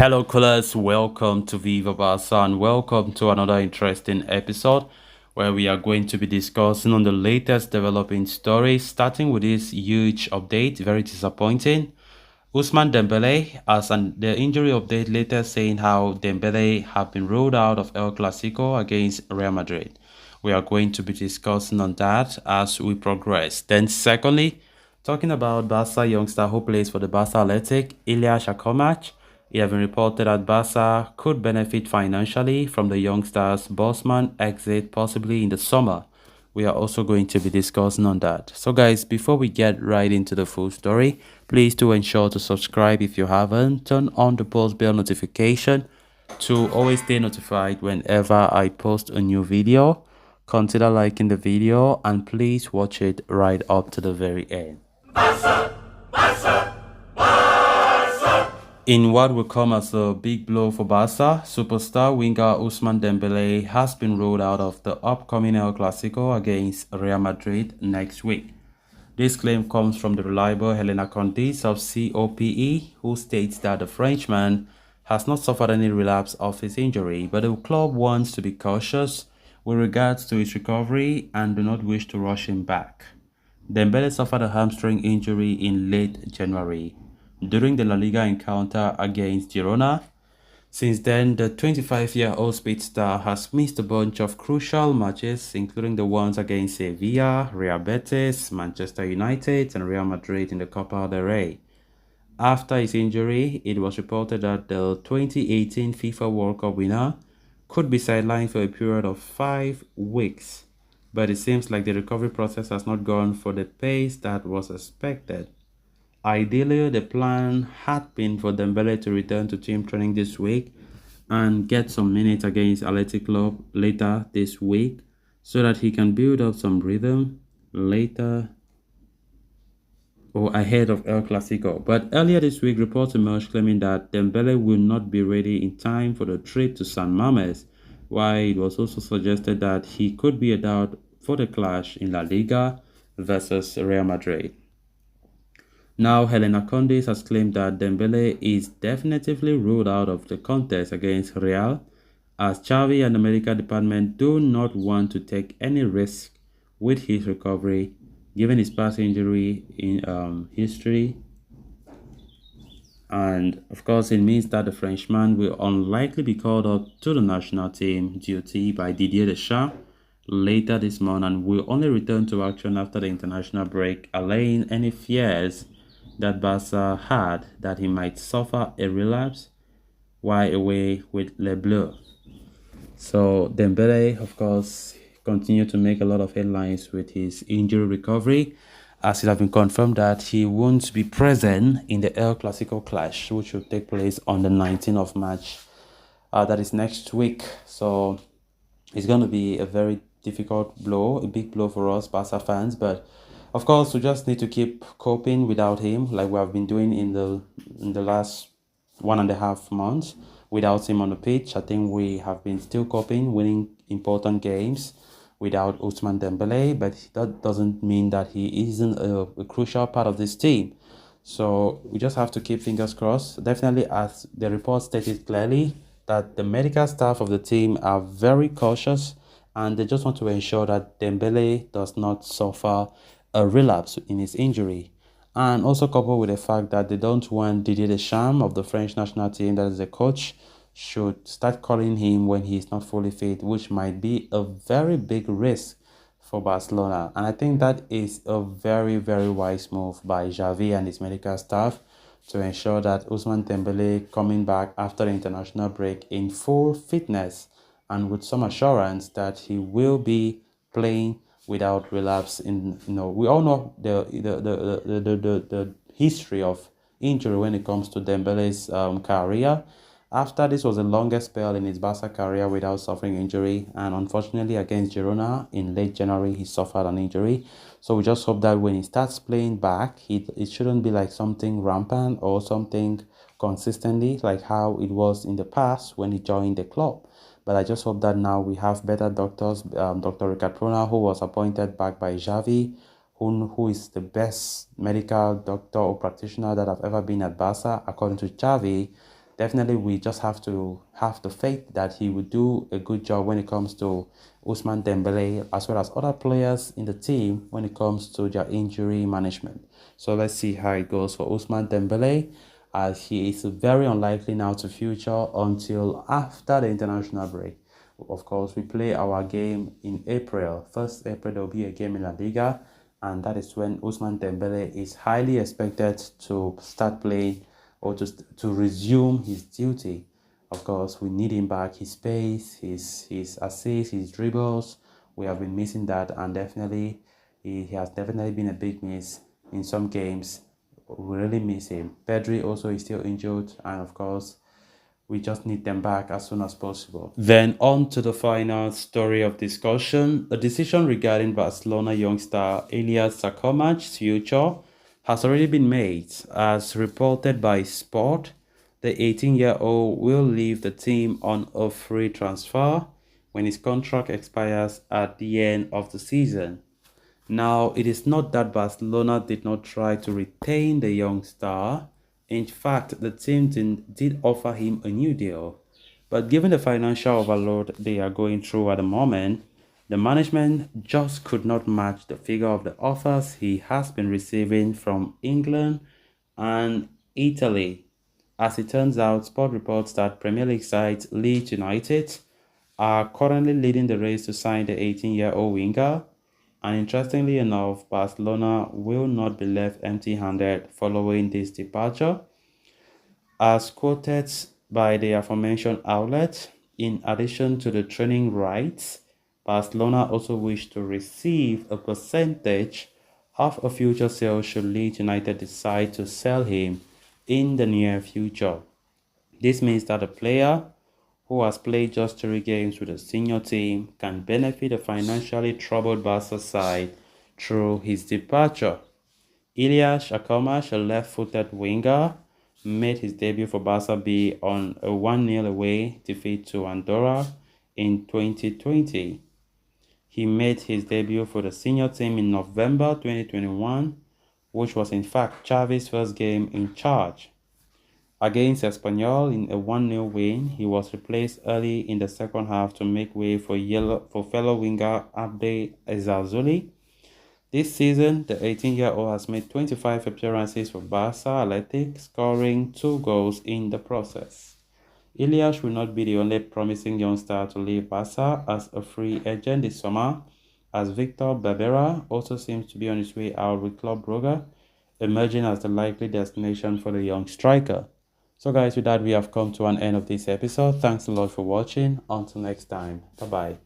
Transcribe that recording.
Hello, callers. Welcome to Viva Barca and welcome to another interesting episode where we are going to be discussing on the latest developing stories, starting with this huge update. Very disappointing. Ousmane Dembele, the injury update later saying how Dembele have been ruled out of El Clasico against Real Madrid. We are going to be discussing on that as we progress. Then, secondly, talking about Barca youngster who plays for the Barca Athletic, Ilya Shakomac. It has been reported that Barca could benefit financially from the youngster's Bosman exit possibly in the summer. We are also going to be discussing on that. So guys, before we get right into the full story, please do ensure to subscribe if you haven't. Turn on the post bell notification to always stay notified whenever I post a new video. Consider liking the video and please watch it right up to the very end. In what will come as a big blow for Barca, superstar winger Ousmane Dembele has been ruled out of the upcoming El Clasico against Real Madrid next week. This claim comes from the reliable Helena Condis of COPE, who states that the Frenchman has not suffered any relapse of his injury, but the club wants to be cautious with regards to his recovery and do not wish to rush him back. Dembele suffered a hamstring injury in late January during the La Liga encounter against Girona. Since then, the 25-year-old speedster has missed a bunch of crucial matches, including the ones against Sevilla, Real Betis, Manchester United, and Real Madrid in the Copa del Rey. After his injury, it was reported that the 2018 FIFA World Cup winner could be sidelined for a period of 5 weeks, but it seems like the recovery process has not gone for the pace that was expected. Ideally, the plan had been for Dembele to return to team training this week and get some minutes against Athletic Club later this week so that he can build up some rhythm later or ahead of El Clasico. But earlier this week, reports emerged claiming that Dembele will not be ready in time for the trip to San Mamés, while it was also suggested that he could be a doubt for the clash in La Liga versus Real Madrid. Now, Helena Condis has claimed that Dembele is definitively ruled out of the contest against Real, as Xavi and the medical department do not want to take any risk with his recovery, given his past injury in history. And of course, it means that the Frenchman will unlikely be called up to the national team duty by Didier Deschamps later this month and will only return to action after the international break, allaying any fears that Barca had that he might suffer a relapse while away with Les Bleus. So Dembele, of course, continued to make a lot of headlines with his injury recovery, as it has been confirmed that he won't be present in the El Clasico clash, which will take place on the 19th of March. That is next week. So it's going to be a very difficult blow, a big blow for us Barca fans, but of course, we just need to keep coping without him, like we have been doing in the last 1.5 months without him on the pitch. I think we have been still coping, winning important games without Ousmane Dembele, but that doesn't mean that he isn't a crucial part of this team. So we just have to keep fingers crossed. Definitely, as the report stated clearly, that the medical staff of the team are very cautious and they just want to ensure that Dembele does not suffer a relapse in his injury, and also coupled with the fact that they don't want Didier Deschamps of the French national team, that is the coach, should start calling him when he is not fully fit, which might be a very big risk for Barcelona. And I think that is a very, very wise move by Xavi and his medical staff to ensure that Ousmane Dembele coming back after the international break in full fitness and with some assurance that he will be playing without relapse. We all know the history of injury when it comes to Dembele's career. After this was the longest spell in his Barca career without suffering injury, and unfortunately against Girona in late January he suffered an injury. So we just hope that when he starts playing back, it shouldn't be like something rampant or something consistently like how it was in the past when he joined the club. But I just hope that now we have better doctors. Dr. Ricard Prona, who was appointed back by Xavi, who is the best medical doctor or practitioner that have ever been at Barca, according to Xavi, definitely we just have to have the faith that he will do a good job when it comes to Ousmane Dembele as well as other players in the team when it comes to their injury management. So let's see how it goes for Ousmane Dembele, as he is very unlikely now to feature until after the international break. Of course, we play our game in April. 1st April, there will be a game in La Liga, and that is when Ousmane Dembele is highly expected to start playing or to resume his duty. Of course, we need him back. His pace, his assists, his dribbles. We have been missing that, and definitely he has definitely been a big miss in some games. We really miss him. Pedri also is still injured, and of course, we just need them back as soon as possible. Then on to the final story of discussion. A decision regarding Barcelona youngster Elias Sakomac's future has already been made. As reported by Sport, the 18-year-old will leave the team on a free transfer when his contract expires at the end of the season. Now, it is not that Barcelona did not try to retain the young star. In fact, the team did offer him a new deal. But given the financial overload they are going through at the moment, the management just could not match the figure of the offers he has been receiving from England and Italy. As it turns out, Sport reports that Premier League side Leeds United are currently leading the race to sign the 18-year-old winger. And interestingly enough, Barcelona will not be left empty-handed following this departure. As quoted by the aforementioned outlet, in addition to the training rights, Barcelona also wish to receive a percentage of a future sale should Leeds United decide to sell him in the near future. This means that a player who has played just 3 games with the senior team can benefit a financially troubled Barca side through his departure. Ilias Akamash, a left-footed winger, made his debut for Barca B on a 1-0 away defeat to Andorra in 2020. He made his debut for the senior team in November 2021, which was in fact Xavi's first game in charge. Against Espanyol in a 1-0 win, he was replaced early in the second half to make way for fellow winger Abde Ezzalzouli. This season, the 18-year-old has made 25 appearances for Barca Athletic, scoring 2 goals in the process. Ilias will not be the only promising youngster to leave Barca as a free agent this summer, as Victor Barbera also seems to be on his way out with Club Brugge, emerging as the likely destination for the young striker. So guys, with that, we have come to an end of this episode. Thanks a lot for watching. Until next time. Bye-bye.